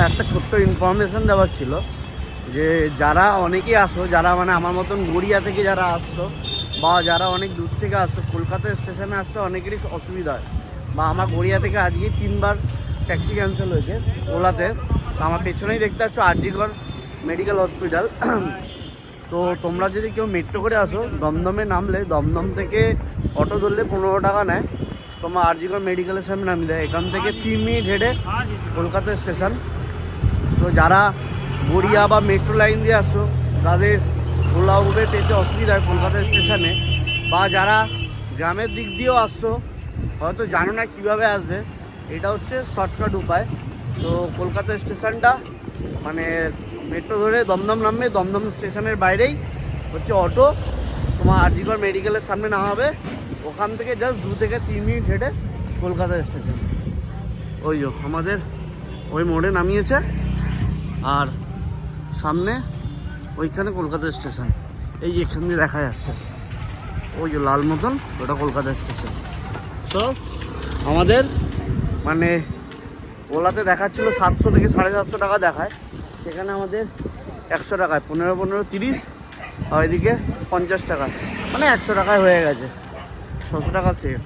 একটা ছোট্ট ইনফরমেশান দেওয়ার ছিল যে যারা অনেকেই আসো, যারা মানে আমার মতন গড়িয়া থেকে যারা আসছো বা যারা অনেক দূর থেকে আসছো, কলকাতা স্টেশনে আসতে অনেকেরই অসুবিধা হয়। বা আমার গড়িয়া থেকে আজকে 3বার ট্যাক্সি ক্যান্সেল হয়েছে ওলাতে। আমার পেছনেই দেখতে পাচ্ছ আরজিকর মেডিকেল হসপিটাল। তো তোমরা যদি কেউ মেট্রো করে আসো, দমদমে নামলে দমদম থেকে অটো ধরলে 15 টাকা নেয়, তোমার আরজিকর মেডিকেলের সামনে নামিয়ে দেয়। এখান থেকে 3 মিনিট হেঁটে কলকাতা স্টেশন। সো যারা গড়িয়া বা মেট্রো লাইন দিয়ে আসো, তাদের ওলা উবের পেতে অসুবিধা হয় কলকাতা স্টেশনে। বা যারা গ্রামের দিক দিয়েও আসছো, হয়তো জানো না কীভাবে আসবে, এটা হচ্ছে শর্টকাট উপায়। তো কলকাতা স্টেশনটা মানে মেট্রো ধরে দমদম নামবে, দমদম স্টেশনের বাইরেই হচ্ছে অটো, তোমার আরজিকর মেডিকেলের সামনে নামাবে। ওখান থেকে জাস্ট 2 থেকে 3 মিনিট হেঁটে কলকাতা স্টেশন। ওই আমাদের ওই মোড়ে নামিয়েছে, আর সামনে ওইখানে কলকাতা স্টেশন। এই যে এখান দিয়ে দেখা যাচ্ছে ওই যে লাল মতন, ওটা কলকাতা স্টেশন। সো আমাদের মানে ওলাতে দেখাচ্ছিলো 700 থেকে 750 টাকা দেখায়, সেখানে আমাদের 100 টাকায় 15 30, আর ওইদিকে 50 টাকা, মানে 100 টাকায় হয়ে গেছে, 600 টাকা সেফ।